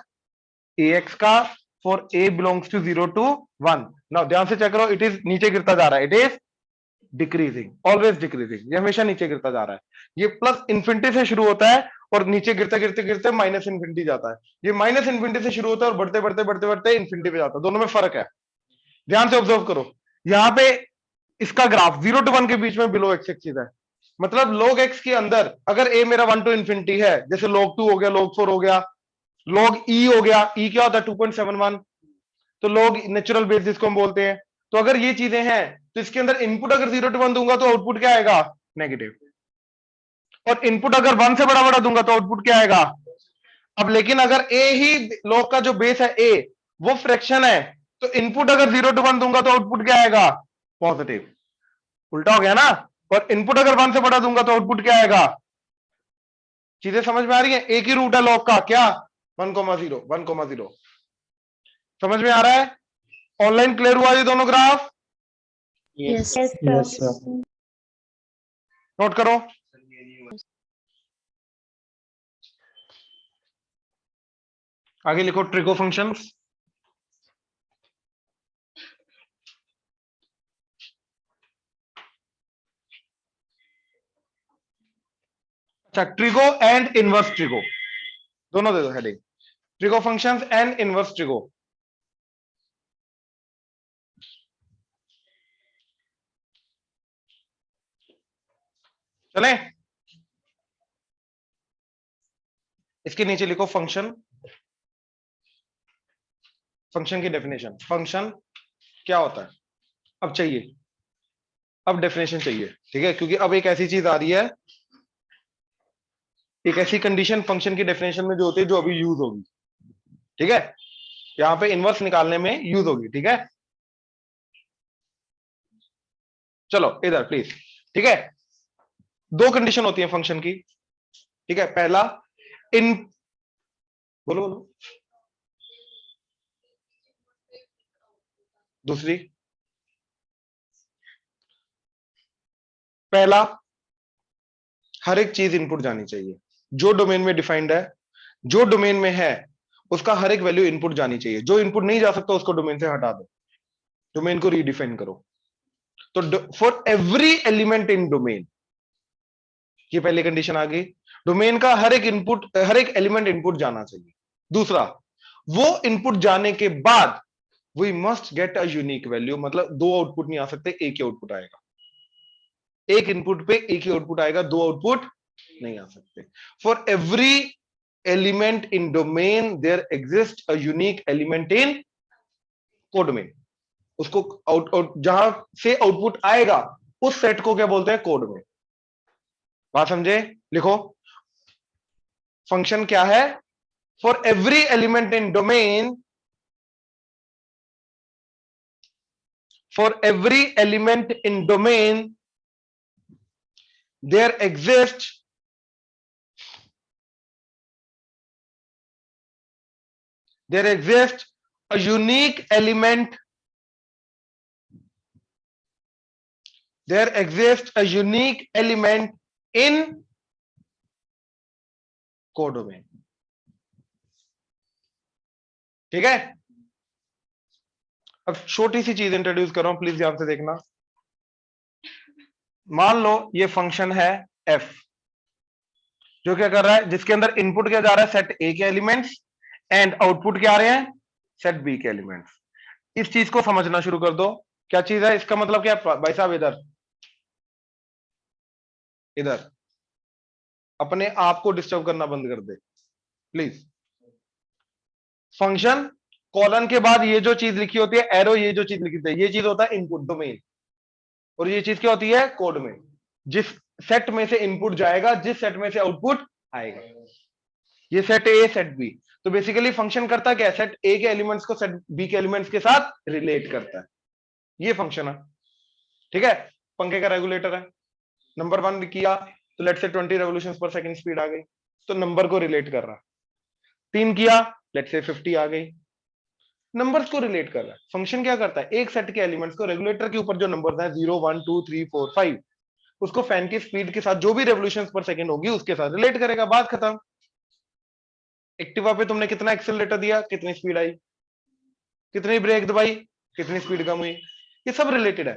ax का for a belongs to 0 to 1। Now ध्यान से चेक करो, इट इज नीचे गिरता जा रहा है, it is decreasing, always decreasing, ये हमेशा नीचे गिरता जा रहा है। ये प्लस इन्फिनिटी से शुरू होता है और नीचे गिरते गिरते गिरते माइनस इन्फिनिटी जाता है, ये माइनस इन्फिनिटी से शुरू होता है और बढ़ते बढ़ते बढ़ते बढ़ते इन्फिनिटी पे जाता है, दोनों में फर्क है। ध्यान से ऑब्जर्व करो, यहाँ पे इसका ग्राफ 0 to 1 के बीच में बिलो एक्स एक्सिस है, मतलब log x के अंदर अगर a मेरा 1 to इन्फिनिटी है, जैसे log 2 हो गया, log 4 हो गया, log e हो गया, e क्या होता है 2.71, तो log नेचुरल बेस जिसको हम बोलते हैं। तो अगर ये चीजें हैं तो इसके अंदर इनपुट अगर 0 to 1 दूंगा तो आउटपुट क्या आएगा, नेगेटिव, और इनपुट अगर 1 से बड़ा बड़ा दूंगा तो आउटपुट क्या आएगा। अब लेकिन अगर a ही log का जो बेस है a वो फ्रैक्शन है, तो इनपुट अगर 0 to 1 दूंगा तो आउटपुट क्या आएगा, पॉजिटिव, उल्टा हो गया ना। और इनपुट अगर 1 से बड़ा दूंगा तो आउटपुट क्या आएगा। चीजें समझ में आ रही है, एक ही रूट है लॉग का, क्या 1,0 1,0, समझ में आ रहा है, ऑनलाइन क्लियर हुआ ये दोनों graph, Yes. Yes, sir. Note करो। आगे लिखो ट्रिगो फंक्शंस। अच्छा, ट्रिगो एंड इनवर्स ट्रिगो दोनों दे दो heading, trigo functions and inverse trigo. चले, इसके नीचे लिखो फंक्शन, फंक्शन की डेफिनेशन, फंक्शन क्या होता है अब चाहिए, अब डेफिनेशन चाहिए, ठीक है, क्योंकि अब एक ऐसी चीज आ रही है, एक ऐसी कंडीशन फंक्शन की डेफिनेशन में जो होती है जो अभी यूज होगी, ठीक है, यहां पे इनवर्स निकालने में यूज होगी, ठीक है। चलो इधर प्लीज, ठीक है। दो कंडीशन होती है फंक्शन की, ठीक है। पहला इन, बोलो बोलो, दूसरी, पहला हर एक चीज इनपुट जानी चाहिए, जो डोमेन में डिफाइंड है, जो डोमेन में है उसका हर एक वैल्यू इनपुट जानी चाहिए। जो इनपुट नहीं जा सकता उसको डोमेन से हटा दो, डोमेन को रीडिफाइन करो। तो for every element in domain, ये पहली कंडीशन आ गई, डोमेन का हर एक इनपुट, हर एक एलिमेंट इनपुट जाना चाहिए। दूसरा, वो इनपुट जाने के बाद we must get a unique value, मतलब दो आउटपुट नहीं आ सकते, एक ही आउटपुट आएगा। एक इनपुट पे एक ही आउटपुट आएगा, दो आउटपुट नहीं आ सकते। For every element in domain there exist a unique element in codomain. उसको आउट जहां से आउटपुट आएगा उस सेट को क्या बोलते हैं, कोड में। बात समझे, लिखो। फंक्शन क्या है, for every element in domain, for every element in domain there exists a unique element, there exists a unique element in codomain, ठीक है। अब छोटी सी चीज इंट्रोड्यूस कर रहा हूं, प्लीज ध्यान से देखना। मान लो ये फंक्शन है f, जो क्या कर रहा है, जिसके अंदर इनपुट क्या जा रहा है, सेट a के एलिमेंट्स, एंड आउटपुट क्या आ रहे हैं, सेट b के एलिमेंट्स। इस चीज को समझना शुरू कर दो, क्या चीज है, इसका मतलब क्या है भाई साहब, इधर इधर अपने आप को डिस्टर्ब करना बंद कर दे प्लीज। फंक्शन कॉलन के बाद ये जो चीज लिखी होती है एरो, ये जो चीज लिखी होती है, ये चीज होता है इनपुट डोमेन, और ये चीज क्या होती है, कोड में। जिस सेट में से इनपुट जाएगा, जिस सेट में से आउटपुट आएगा, ये सेट ए सेट बी। तो बेसिकली फंक्शन करता क्या है, सेट ए के एलिमेंट्स को सेट बी के एलिमेंट्स के साथ रिलेट करता है, ये फंक्शन है, ठीक है। पंखे का रेगुलेटर है, नंबर 1 किया तो लेट से 20 रेवोल्यूशंस पर सेकंड स्पीड आ गई, तो नंबर को रिलेट कर रहा। 3 किया, लेट से 50 आ गई, नंबर्स को रिलेट कर रहा है। फंक्शन क्या करता है, एक सेट के एलिमेंट्स को, रेगुलेटर के ऊपर जो नंबर्स हैं 0 1 2 3 4 5, उसको फैन की स्पीड के साथ जो भी रेवोल्यूशंस पर सेकंड होगी उसके साथ रिलेट करेगा, बात खत्म। एक्टिवा पे तुमने कितना एक्सेलरेटर दिया, कितनी स्पीड आई, कितनी ब्रेक दबाई, कितनी स्पीड कम हुई, ये सब रिलेटेड है,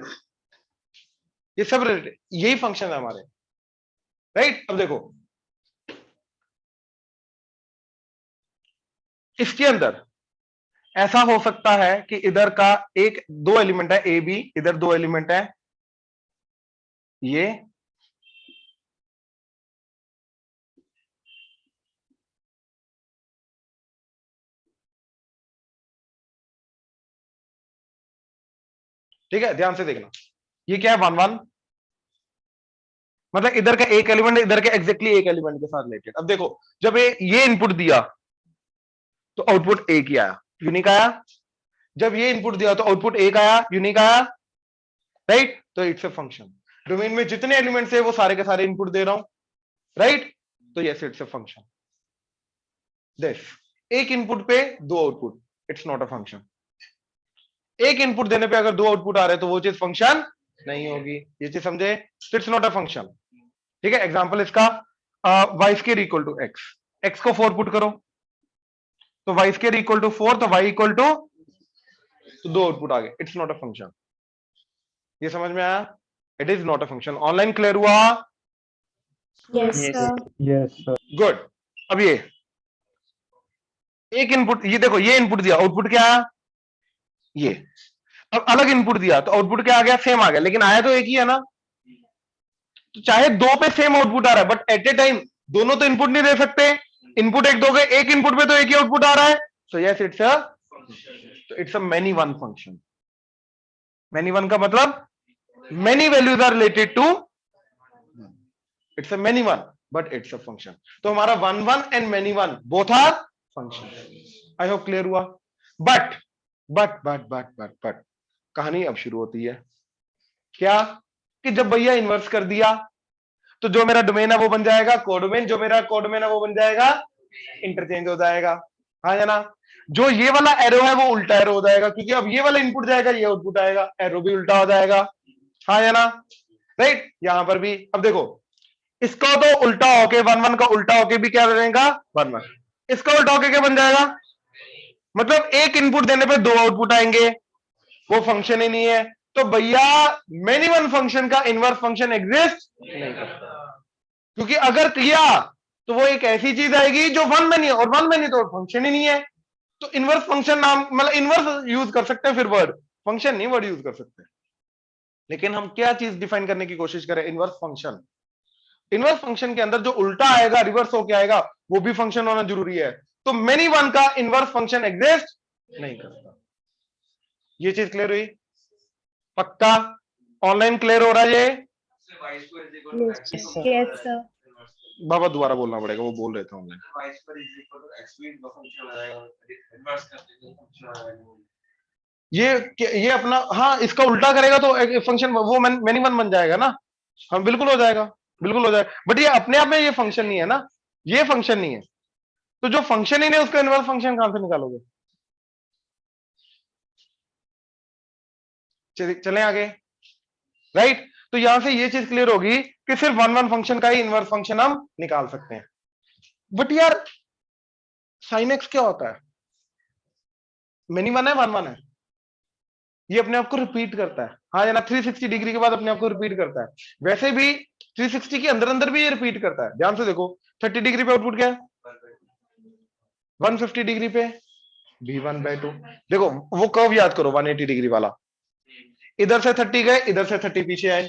ये सब रिलेटेड, यही फंक्शन है हमारे, राइट। अब देखो इसके अंदर ऐसा हो सकता है कि इधर का एक दो एलिमेंट है ए बी, इधर दो एलिमेंट है ये, ठीक है, ध्यान से देखना। ये क्या है, 1 1, मतलब इधर का एक एलिमेंट इधर के एग्जैक्टली एक एलिमेंट के साथ रिलेटेड। अब देखो जब ये इनपुट दिया तो आउटपुट एक ही आया, यूनिक आया। जब ये इनपुट दिया तो आउटपुट एक आया, यूनिक आया, राइट। तो इट्स अ फंक्शन। डोमेन में जितने एलिमेंट्स है वो सारे के सारे इनपुट दे रहा हूं, राइट। तो yes it's a function. This एक इनपुट पे दो output, it's not a function. एक इनपुट देने पे अगर दो आउटपुट आ रहे हैं तो वो चीज फंक्शन नहीं होगी, ये चीज समझे, इट्स नॉट अ फंक्शन, ठीक है। एग्जांपल इसका y square equal to x, x को 4 पुट करो तो वाई स्क्वायर इक्वल टू 4, तो वाई इक्वल टू, तो दो आउटपुट आ गए, इट्स नॉट अ फंक्शन। ये समझ में आया, it is not a function. Online clear हुआ, Yes, sir. Yes, sir. Good. अब ये एक इनपुट, ये देखो ये इनपुट दिया, आउटपुट क्या आया, ये। अब अलग इनपुट दिया तो आउटपुट क्या आ गया, सेम आ गया, लेकिन आया तो एक ही है ना। तो चाहे दो पे सेम आउटपुट आ रहा है बट एट ए टाइम दोनों तो इनपुट नहीं दे सकते, इनपुट एक दोगे, एक इनपुट पे तो एक ही आउटपुट आ रहा है। So yes it's a many one function. Many one का मतलब many values are related to, it's a many one but it's a function। तो हमारा 1 1 and many one both are function। I hope clear हुआ। बट कहानी अब शुरू होती है, क्या, कि जब भैया इन्वर्स कर दिया तो जो मेरा डोमेन है वो बन जाएगा कोडोमेन, जो मेरा कोडोमेन है वो बन जाएगा इंटरचेंज हो जाएगा। हाँ या ना? जो ये वाला एरो है वो उल्टा एरो हो जाएगा, क्योंकि अब ये वाला इनपुट जाएगा, ये आउटपुट आएगा, एरो भी उल्टा हो जाएगा। हाँ या ना? राइट। यहां पर भी अब देखो, इसका तो उल्टा होके 1 1 का उल्टा होके भी क्या बनेगा 1 1, इसका उल्टा होके क्या बन जाएगा, मतलब एक इनपुट देने पे दो आउटपुट आएंगे, वो फंक्शन ही नहीं है। तो भैया मेनी वन फंक्शन का इनवर्स फंक्शन एग्जिस्ट नहीं करता, क्योंकि अगर किया तो वो एक ऐसी चीज आएगी जो वन में नहीं है, और वन में नहीं तो फंक्शन ही नहीं है। तो इनवर्स फंक्शन नाम मतलब इनवर्स यूज कर सकते हैं, फिर वर्ड फंक्शन नहीं वर्ड यूज कर सकते। लेकिन हम क्या चीज डिफाइन करने की कोशिश करें, इनवर्स फंक्शन। इनवर्स फंक्शन के अंदर जो उल्टा आएगा रिवर्स होके आएगा वो भी फंक्शन होना जरूरी है। तो मेनी वन का इनवर्स फंक्शन एग्जिस्ट नहीं करता। ये चीज क्लियर हुई? पक्का? ऑनलाइन क्लियर हो रहा है ये? Yes, sir. Yes, sir. बाबा दोबारा बोलना पड़ेगा, वो बोल रहे थे ऑनलाइन। ये अपना, हाँ इसका उल्टा करेगा तो फंक्शन वो मेनी वन बन जाएगा ना। हाँ बिल्कुल हो जाएगा, बिल्कुल हो जाएगा, बट ये अपने आप में ये फंक्शन नहीं है ना, ये फंक्शन नहीं है। तो जो फंक्शन ही नहीं उसका इनवर्स फंक्शन कहां से निकालोगे? चले आगे। राइट। तो यहां से ये चीज क्लियर होगी कि सिर्फ 1 1 फंक्शन का ही इनवर्स फंक्शन हम निकाल सकते हैं। बट यार साइन एक्स क्या होता है? मेनी वन है 1 1 है, ये अपने आप को रिपीट करता है। हाँ या ना? 360 डिग्री के बाद अपने आप को रिपीट करता है। वैसे भी 360 के अंदर अंदर भी ये रिपीट करता है। ध्यान से देखो, 30 डिग्री पे आउटपुट क्या है, 150 डिग्री पे v1/2। देखो वो कर्व याद करो 180 डिग्री वाला, इधर से 30 गए, इधर से 30 पीछे आए,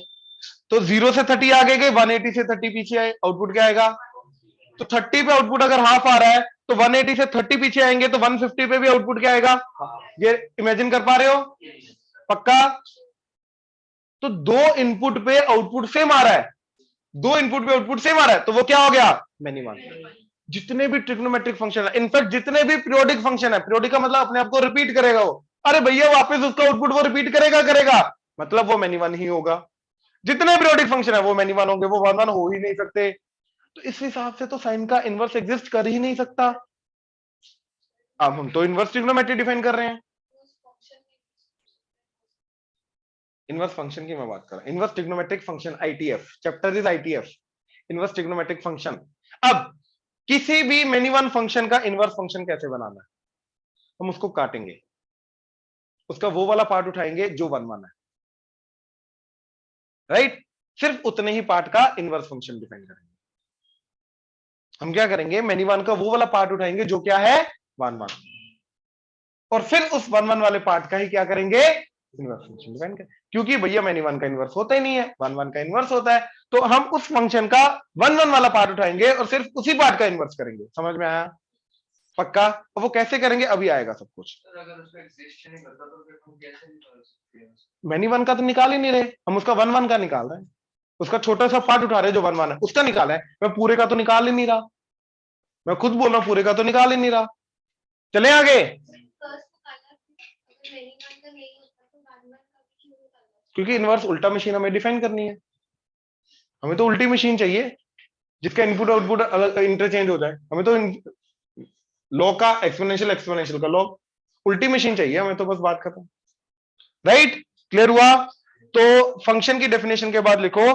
तो 0 से 30 आगे गए, 180 से 30 पीछे आए, आउटपुट क्या आएगा? तो 30 पे आउटपुट अगर हाफ आ रहा है तो 180 से 30 पीछे आएंगे तो 150 पे भी आउटपुट क्या आएगा? ये इमेजिन कर पा रहे हो? पक्का? तो दो इनपुट पे आउटपुट सेम आ रहा है, दो इनपुट पे आउटपुट सेम आ रहा है, तो वो क्या हो गया? Many one. जितने भी ट्रिग्नोमेट्रिक फंक्शन है, इनफैक्ट जितने भी पीरियोडिक फंक्शन है, पीरियोडिक का मतलब अपने आप को रिपीट करेगा वो, अरे भैया वापस उसका आउटपुट वो रिपीट करेगा करेगा, मतलब वो मेनी वन ही होगा। जितने पीरियोडिक फंक्शन है वो मेनी वन होंगे, वो वन वन हो ही नहीं सकते। तो इस हिसाब से तो साइन का इनवर्स एग्जिस्ट कर ही नहीं सकता। अब हम तो इनवर्स ट्रिग्नोमेट्री डिफाइन कर रहे हैं। इनवर्स फंक्शन की मैं बात कर रहा हूं, inverse trigonometric function, ITF chapter is ITF, inverse trigonometric function. अब किसी भी मेनी वन फंक्शन का इनवर्स फंक्शन कैसे बनाना है, हम उसको काटेंगे, उसका वो वाला पार्ट उठाएंगे जो 1 1 है, राइट। सिर्फ उतने ही पार्ट का इनवर्स फंक्शन डिफाइन करेंगे। हम क्या करेंगे, मेनी वन का वो वाला पार्ट उठाएंगे जो क्या है 1 1, और फिर उस 1 1 वाले पार्ट का ही क्या करेंगे, इनवर्स फंक्शन डिफाइन करेंगे। क्योंकि भैया मेनी वन का इनवर्स होता ही नहीं है, 1 1 का इनवर्स होता है, तो हम उस फंक्शन का 1 1 वाला पार्ट उठाएंगे और सिर्फ उसी पार्ट का इनवर्स करेंगे। समझ में आया? पक्का? और वो कैसे करेंगे अभी आएगा सब कुछ। अगर उसका एग्जिस्ट नहीं करता तो फिर हम कैसे निकाल सकते हैं? मेनी वन का तो निकाल ही नहीं रहे, हम उसका 1 1 का निकाल रहे हैं, उसका छोटा सा पार्ट उठा रहे हैं जो 1 1 है उसका निकाला है। मैं पूरे का तो निकाल ही नहीं रहा, मैं खुद बोल रहा हूं पूरे का तो निकाल ही नहीं रहा। चले आगे। क्योंकि इनवर्स उल्टा मशीन हमें डिफाइन करनी है, हमें तो उल्टी मशीन चाहिए जिसका इनपुट आउटपुट अलग इंटरचेंज हो जाए। हमें तो लॉ का एक्सपोनेंशियल एक्सपोनेंशियल का लॉ, उल्टी मशीन चाहिए हमें तो, बस बात खत्म। राइट? क्लियर हुआ? तो फंक्शन की डेफिनेशन के बाद लिखो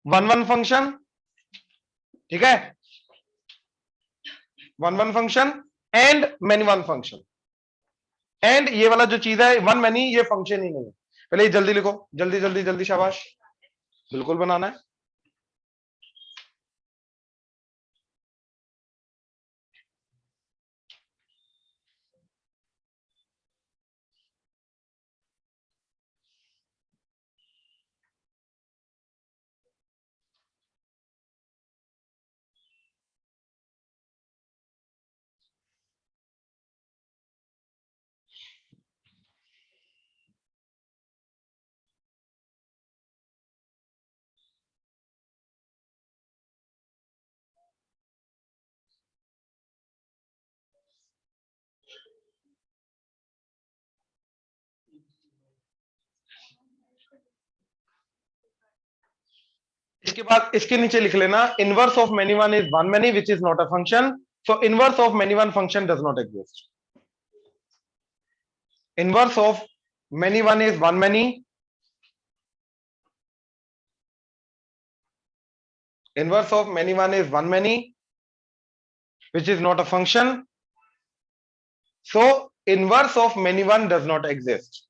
1 1 फंक्शन, ठीक है, 1 1 function and many one function. And ये वाला जो चीज है वन मैनी, ये फंक्शन ही नहीं है। पहले ये जल्दी लिखो, जल्दी जल्दी जल्दी, शाबाश, बिल्कुल बनाना है। इसके बाद इसके नीचे लिख लेना inverse of many one is one many which is not a function, so inverse of many one function does not exist. Inverse of many one is one many, inverse of many one is one many which is not a function, so inverse of many one does not exist।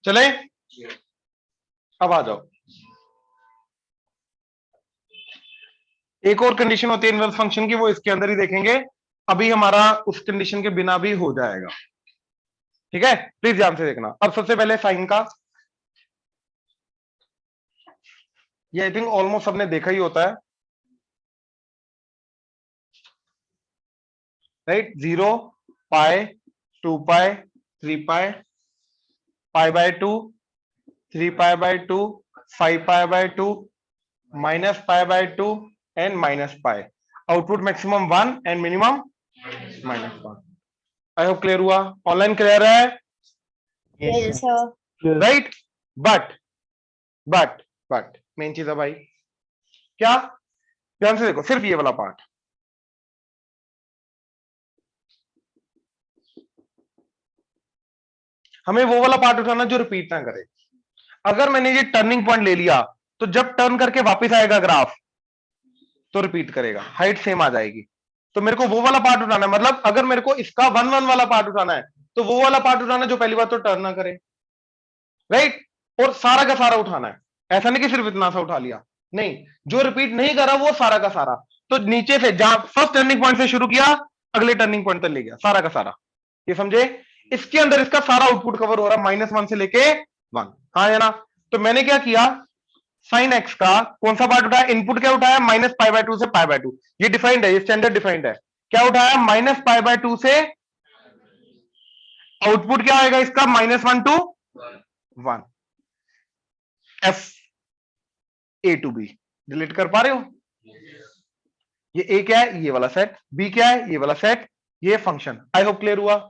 चले अब आ जाओ, एक और कंडीशन होती है इनवर्स फंक्शन की, वो इसके अंदर ही देखेंगे, अभी हमारा उस कंडीशन के बिना भी हो जाएगा, ठीक है। प्लीज ध्यान से देखना। अब सबसे पहले साइन का, ये आई थिंक ऑलमोस्ट सबने देखा ही होता है, right. 0 pi 2 pi 3 pi pi by 2 3 pi by 2 5 pi by 2 minus pi by 2 and minus pi. Output maximum 1 and minimum -1। I hope clear हुआ। ऑनलाइन क्लियर है? Yes, sir. Right. But main चीज है भाई, क्या? ध्यान से देखो, सिर्फ ये वाला पार्ट, हमें वो वाला पार्ट उठाना जो रिपीट ना करे। अगर मैंने ये टर्निंग पॉइंट ले लिया तो जब टर्न करके वापस आएगा ग्राफ तो रिपीट करेगा, हाइट सेम आ जाएगी। तो मेरे को वो वाला पार्ट उठाना है, मतलब अगर मेरे को इसका 1 1 वाला पार्ट उठाना है तो वो वाला पार्ट उठाना जो पहली बात तो टर्न ना करे, राइट। और सारा का सारा उठाना है, ऐसा नहीं कि सिर्फ इतना सा उठा लिया, नहीं, जो रिपीट नहीं करा वो सारा का सारा। तो नीचे से जहां फर्स्ट टर्निंग पॉइंट से शुरू किया अगले टर्निंग पॉइंट तक ले गया, सारा का सारा, ये समझे। इसके अंदर इसका सारा आउटपुट कवर हो रहा है -1 से लेके 1, हाँ है ना। तो मैंने क्या किया, साइन एक्स का कौन सा पार्ट उठाया, इनपुट क्या उठाया, -π/2 से π/2, ये डिफाइंड है, ये स्टैंडर्ड डिफाइंड है। क्या उठाया, -π/2 से, आउटपुट क्या आएगा इसका, -1 to 1, f a to b. Delete कर पा रहे हो? ये ए क्या है, ये वाला सेट, बी क्या है, ये वाला सेट, ये फंक्शन। आई होप क्लियर हुआ।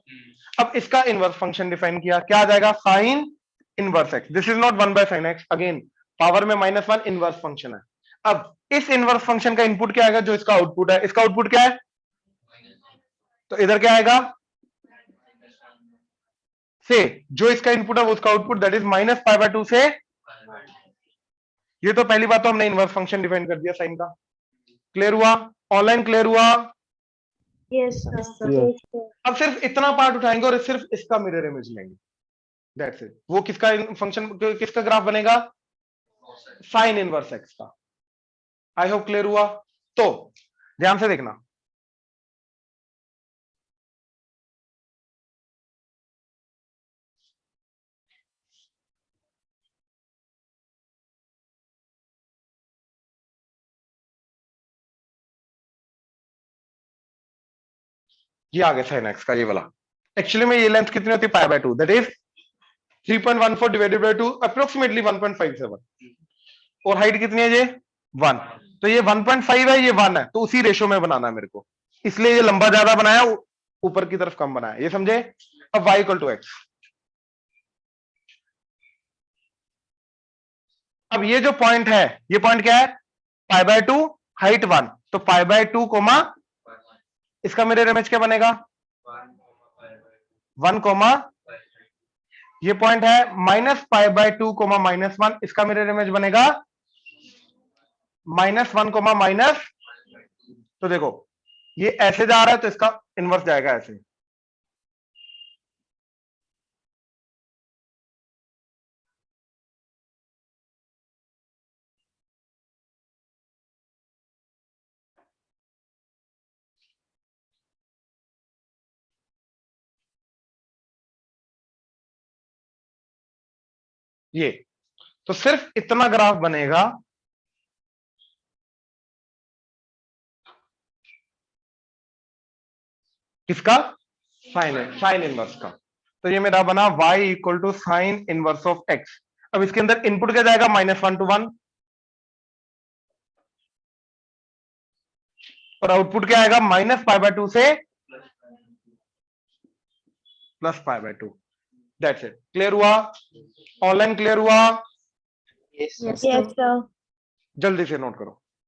अब इसका इनवर्स फंक्शन डिफाइन किया, क्या आ जाएगा, sine inverse x. This is not 1/sin x, again power में -1 इनवर्स फंक्शन है। अब इस इनवर्स फंक्शन का इनपुट क्या आएगा, जो इसका आउटपुट है, इसका आउटपुट क्या है, तो इधर क्या आएगा, से जो इसका इनपुट है वो उसका आउटपुट, दैट इज -π/2 से। ये तो पहली बात तो हमने इनवर्स फंक्शन डिफाइन कर दिया साइन का। क्लियर हुआ? ऑनलाइन क्लियर हुआ? Yes, sir. अब सिर्फ इतना पार्ट उठाएंगे और सिर्फ इसका मिरर इमेज लेंगे, दैट्स इट। वो किसका फंक्शन, किसका ग्राफ बनेगा, साइन इनवर्स एक्स का। आई होप क्लियर हुआ। तो ध्यान से देखना, ये आ गया साइन एक्स का ये वाला। एक्चुअली में ये लेंथ कितनी होती है, π/2, that is 3.14 divided by 2, approximately 1.57। और हाइट कितनी है, ये 1, तो ये 1.5 है, ये 1 है, तो उसी रेशो में बनाना है मेरे को, इसलिए ये लंबा ज्यादा बनाया, ऊपर की तरफ कम बनाया, ये समझे। अब y = x। अब ये जो पॉइंट है, ये पॉइंट क्या है, π/2, हाइट 1, तो π/2 कोमा इसका मिरर इमेज क्या बनेगा, 1 कोमा, ये पॉइंट है -π/2 कोमा -1, इसका मिरर इमेज बनेगा -1 कोमा माइनस। तो देखो ये ऐसे जा रहा है तो इसका इनवर्स जाएगा ऐसे, ये। तो सिर्फ इतना ग्राफ बनेगा, किसका, साइन इनवर्स का। तो ये मेरा बना y equal to sine inverse of x। अब इसके अंदर इनपुट क्या जाएगा, -1 to 1, और आउटपुट क्या आएगा, -π/2 से +π/2। That's it. क्लियर हुआ? ऑनलाइन क्लियर हुआ? Yes, sir. Yes, sir. जल्दी से नोट करो।